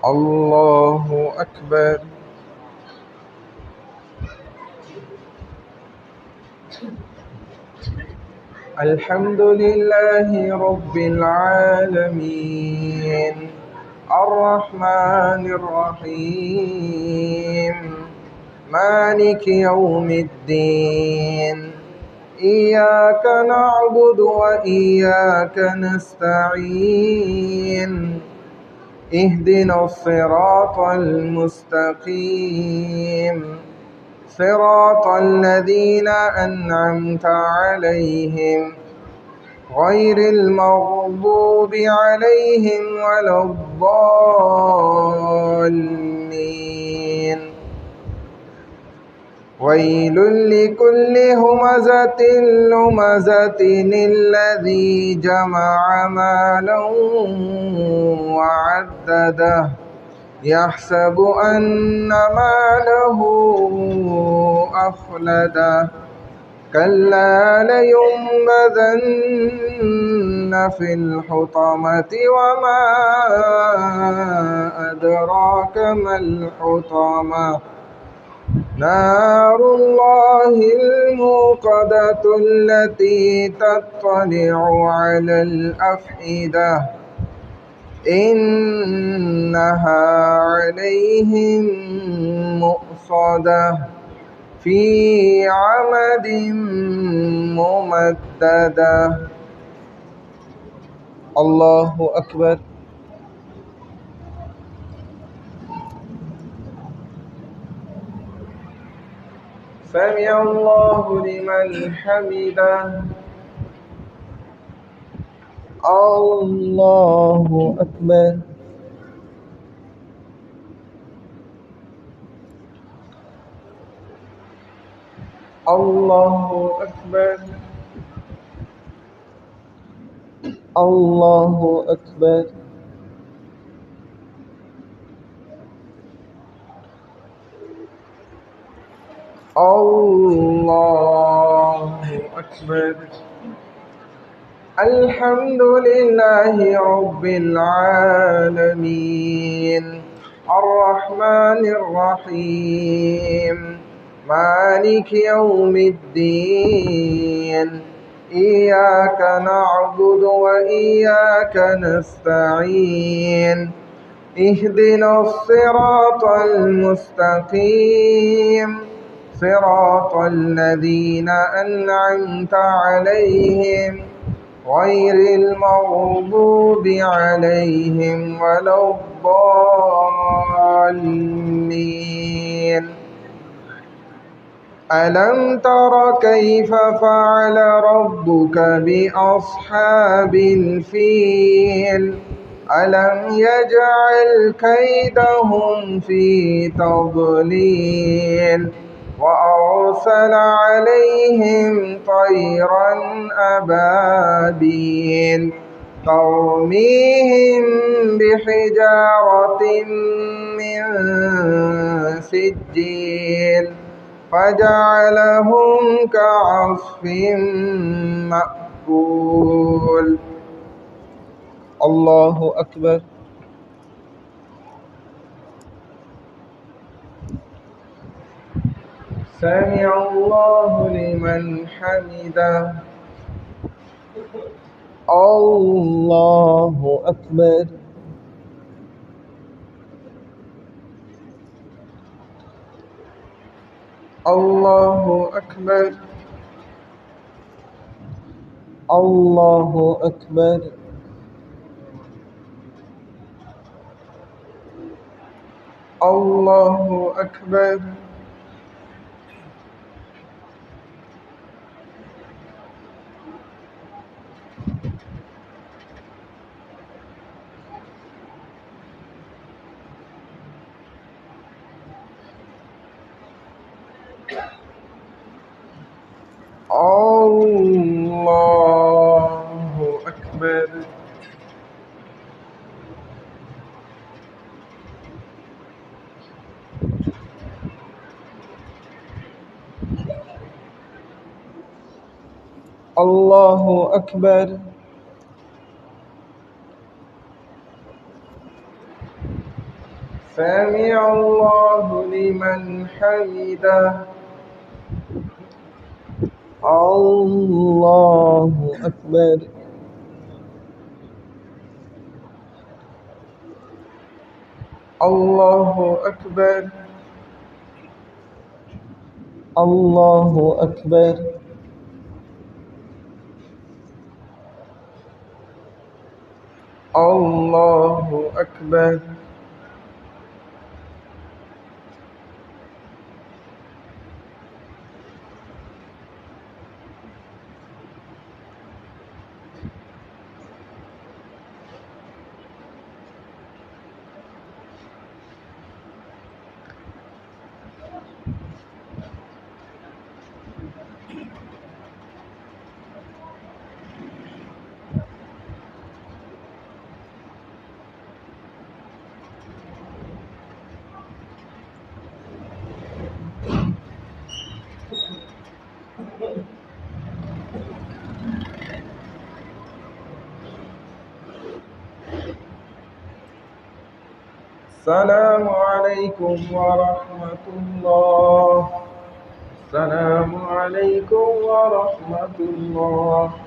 الله أكبر. الحمد لله رب العالمين الرحمن الرحيم مالك يوم الدين إياك نعبد وإياك نستعين اهدنا الصراط المستقيم صراط الذين أنعمت عليهم غير المغضوب عليهم ولا الضالين. ويل لكل همزة لمزة الذي جمع مالا وعدده يحسب أن ماله أخلده كلا لينبذن في الحطمة وما أدراك ما الحطمة نار الله الموقدة التي تطلع على الأفئدة إنها عليهم مؤصدة في عمد ممددة. الله أكبر. سمع الله لمن حمده. الله أكبر. الله أكبر. الله أكبر. الله أكبر. الحمد لله رب العالمين الرحمن الرحيم مالك يوم الدين إياك نعبد وإياك نستعين اهدنا الصراط المستقيم صراط الذين أنعمت عليهم غير المغضوب عليهم ولا الضالين. ألم تر كيف فعل ربك بأصحاب الفيل ألم يجعل كيدهم في تضليل وأرسل عليهم طيرا أبابيل ترميهم بحجارة من سجيل فجعلهم كعصف مأكول. الله أكبر. سمع الله لمن حمده. الله أكبر. الله أكبر. الله أكبر. الله أكبر. الله أكبر. الله أكبر. سمع الله لمن حمده. الله أكبر. الله أكبر. الله أكبر. الله أكبر. السلام عليكم ورحمة الله. السلام عليكم ورحمة الله.